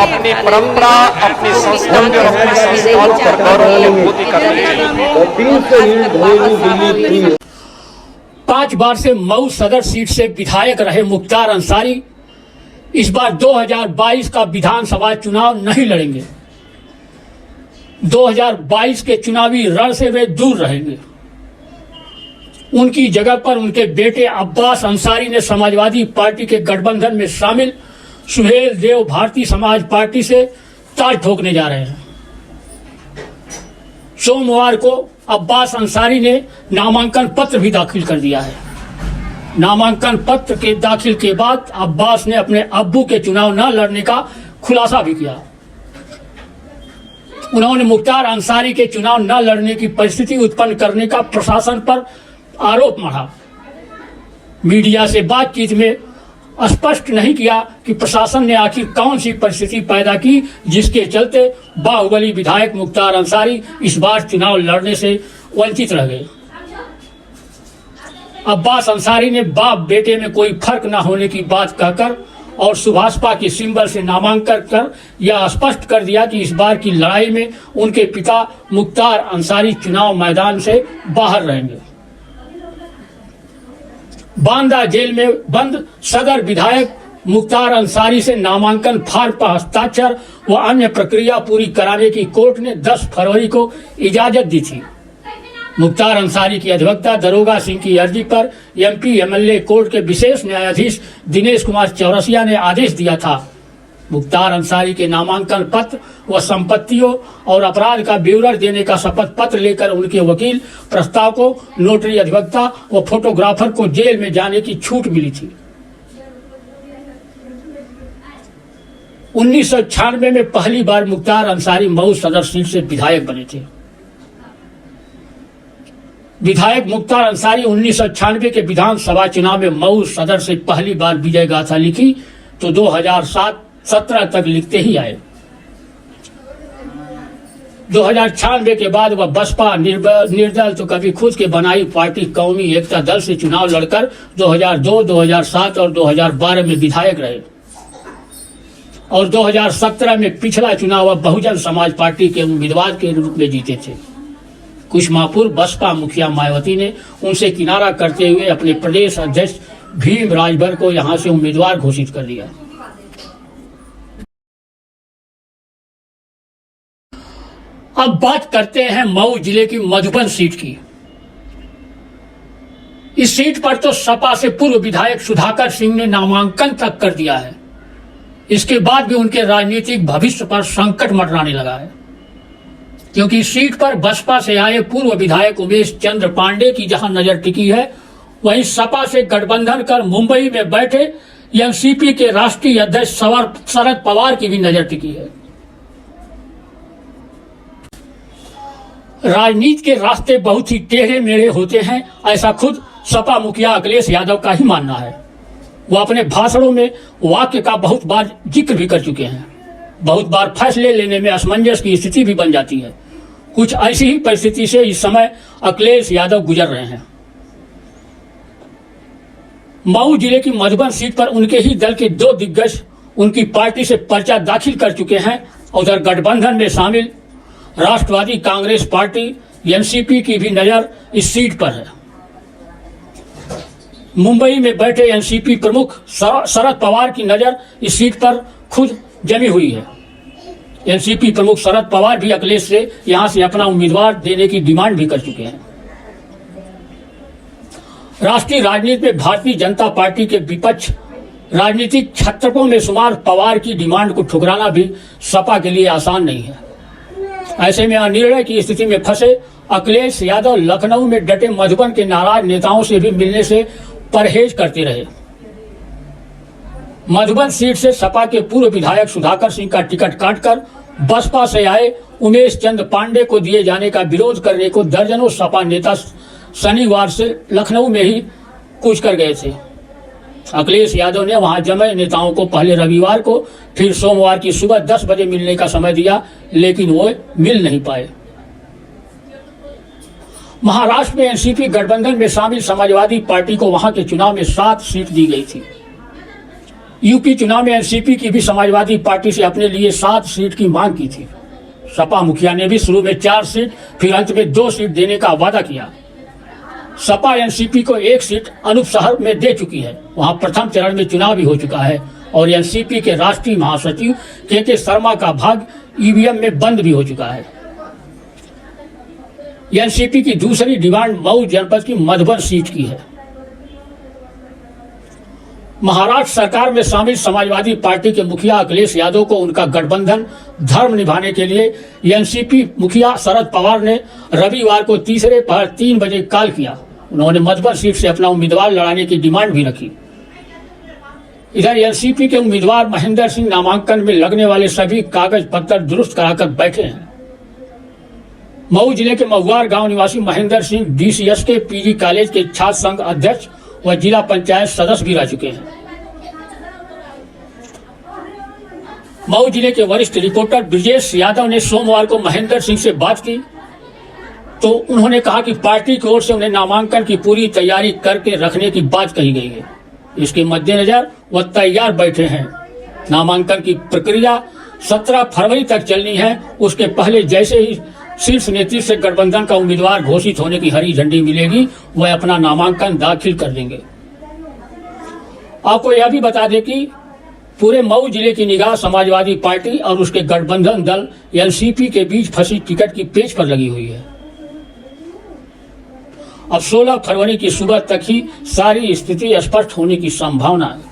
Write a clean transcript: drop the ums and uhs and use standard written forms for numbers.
अपनी परंपरा, अपनी संस्कृति और अपने संस्कारों पर गौरव की अनुभूति करनी चाहिए। 5 बार से मऊ सदर सीट से विधायक रहे मुख्तार अंसारी इस बार 2022 का विधानसभा चुनाव नहीं लड़ेंगे। 2022 के चुनावी रण से वे दूर रहेंगे। उनकी जगह पर उनके बेटे अब्बास अंसारी ने समाजवादी पार्टी के गठबंधन में शामिल सुहेल देव भारतीय समाज पार्टी से ताल ठोकने जा रहे हैं। सोमवार को अब्बास अंसारी ने नामांकन पत्र भी दाखिल कर दिया है। नामांकन पत्र के दाखिल के बाद अब्बास ने अपने अब्बू के चुनाव न लड़ने का खुलासा भी किया। उन्होंने मुख्तार अंसारी के चुनाव न लड़ने की परिस्थिति उत्पन्न करने का प्रशासन पर आरोप मढ़ा। मीडिया से बातचीत में स्पष्ट नहीं किया कि प्रशासन ने आखिर कौन सी परिस्थिति पैदा की जिसके चलते बाहुबली विधायक मुख्तार अंसारी इस बार चुनाव लड़ने से वंचित रह गए। अब्बास अंसारी ने बाप बेटे में कोई फर्क न होने की बात कहकर और सुभाषपा के सिंबल से नामांकन कर यह स्पष्ट कर दिया कि इस बार की लड़ाई में उनके पिता मुख्तार अंसारी चुनाव मैदान से बाहर रहेंगे। बांदा जेल में बंद सदर विधायक मुख्तार अंसारी से नामांकन फार्म पर हस्ताक्षर व अन्य प्रक्रिया पूरी कराने की कोर्ट ने 10 फरवरी को इजाजत दी थी। मुख्तार अंसारी की अधिवक्ता दरोगा सिंह की अर्जी पर एमपी एमएलए कोर्ट के विशेष न्यायाधीश दिनेश कुमार चौरसिया ने आदेश दिया था। मुख्तार अंसारी के नामांकन पत्र व संपत्तियों और अपराध का ब्यौरा देने का शपथ पत्र लेकर उनके वकील प्रस्ताव को नोटरी अधिवक्ता व फोटोग्राफर को जेल में जाने की छूट मिली थी। 1996 में पहली बार मुख्तार अंसारी मऊ सदर सीट से विधायक बने थे। विधायक मुख्तार अंसारी 1996 के विधानसभा चुनाव में मऊ सदर से पहली बार विजय गाथा लिखी तो 2007-17 तक लिखते ही आए। 2096 के बाद वह बसपा निर्दल तो कभी खुद के बनाई पार्टी कौमी एकता दल से चुनाव लड़कर 2002, 2007 और 2012 में विधायक रहे और 2017 में पिछला चुनाव वह बहुजन समाज पार्टी के उम्मीदवार के रूप में जीते थे। कुछ माह पूर्व बसपा मुखिया मायावती ने उनसे किनारा करते हुए अपने प्रदेश अध्यक्ष भीम राजभर को यहां से उम्मीदवार घोषित कर दिया। अब बात करते हैं मऊ जिले की मधुबन सीट की। इस सीट पर तो सपा से पूर्व विधायक सुधाकर सिंह ने नामांकन तक कर दिया है। इसके बाद भी उनके राजनीतिक भविष्य पर संकट मंडराने लगा है, क्योंकि इस सीट पर बसपा से आए पूर्व विधायक उमेश चंद्र पांडे की जहां नजर टिकी है, वहीं सपा से गठबंधन कर मुंबई में बैठे एनसीपी के राष्ट्रीय अध्यक्ष शरद पवार की भी नजर टिकी है। राजनीति के रास्ते बहुत ही टेढ़े मेढ़े होते हैं, ऐसा खुद सपा मुखिया अखिलेश यादव का ही मानना है। वो अपने भाषणों में वाक्य का बहुत बार जिक्र भी कर चुके हैं। बहुत बार फैसले लेने में असमंजस की स्थिति भी बन जाती है। कुछ ऐसी ही परिस्थिति से इस समय अखिलेश यादव गुजर रहे हैं। मऊ जिले की मधुबन सीट पर उनके ही दल के 2 दिग्गज उनकी पार्टी से पर्चा दाखिल कर चुके हैं। उधर गठबंधन में शामिल राष्ट्रवादी कांग्रेस पार्टी एनसीपी की भी नजर इस सीट पर है। मुंबई में बैठे एनसीपी प्रमुख शरद पवार की नजर इस सीट पर खुद जमी हुई है। एनसीपी प्रमुख शरद पवार भी अखिलेश से यहां से अपना उम्मीदवार देने की डिमांड भी कर चुके हैं। राष्ट्रीय राजनीति में भारतीय जनता पार्टी के विपक्ष राजनीतिक छत्रपों में शुमार पवार की डिमांड को ठुकराना भी सपा के लिए आसान नहीं है। ऐसे में अनिर्णय की स्थिति में फंसे अखिलेश यादव लखनऊ में डटे मधुबन के नाराज नेताओं से भी मिलने से परहेज करते रहे। मधुबन सीट से सपा के पूर्व विधायक सुधाकर सिंह का टिकट काटकर बसपा से आए उमेश चंद्र पांडे को दिए जाने का विरोध करने को दर्जनों सपा नेता शनिवार से लखनऊ में ही कूच कर गए थे। अखिलेश यादव ने वहां जमे नेताओं को पहले रविवार को फिर सोमवार की सुबह 10 बजे मिलने का समय दिया, लेकिन वो मिल नहीं पाए। महाराष्ट्र में एनसीपी गठबंधन में शामिल समाजवादी पार्टी को वहां के चुनाव में 7 सीट दी गई थी। यूपी चुनाव में एनसीपी की भी समाजवादी पार्टी से अपने लिए 7 सीट की मांग की थी। सपा मुखिया ने भी शुरू में 4 सीट, फिर अंत में 2 सीट देने का वादा किया। सपा एनसीपी को 1 सीट अनूप शहर में दे चुकी है। वहां प्रथम चरण में चुनाव भी हो चुका है और एनसीपी के राष्ट्रीय महासचिव के शर्मा का भाग ईवीएम में बंद भी हो चुका है। एनसीपी की दूसरी डिमांड मऊ जनपद की मधुबन सीट की है। महाराष्ट्र सरकार में शामिल समाजवादी पार्टी के मुखिया अखिलेश यादव को उनका गठबंधन धर्म निभाने के लिए एनसीपी मुखिया शरद पवार ने रविवार को तीसरे पहर 3 बजे कॉल किया। उन्होंने मधुबन सीट से अपना उम्मीदवार लड़ाने की डिमांड भी रखी। इधर एनसीपी के उम्मीदवार महेंद्र सिंह नामांकन में लगने वाले सभी कागज पत्र दुरुस्त कराकर बैठे हैं। मऊ जिले के महुआर गांव निवासी महेंद्र सिंह डीसीएस के पीजी कॉलेज के छात्र संघ अध्यक्ष व जिला पंचायत सदस्य भी रह चुके हैं। मऊ जिले के वरिष्ठ रिपोर्टर ब्रिजेश यादव ने सोमवार को महेंद्र सिंह से बात की तो उन्होंने कहा कि पार्टी की ओर से उन्हें नामांकन की पूरी तैयारी करके रखने की बात कही गई है। इसके मद्देनजर वह तैयार बैठे हैं। नामांकन की प्रक्रिया 17 फरवरी तक चलनी है। उसके पहले जैसे ही शीर्ष नेतृत्व से गठबंधन का उम्मीदवार घोषित होने की हरी झंडी मिलेगी, वह अपना नामांकन दाखिल कर देंगे। आपको यह भी बता दें कि पूरे मऊ जिले की निगाह समाजवादी पार्टी और उसके गठबंधन दल एनसीपी के बीच फंसी टिकट की पेच पर लगी हुई है। अब 16 फरवरी की सुबह तक ही सारी स्थिति स्पष्ट होने की संभावना है।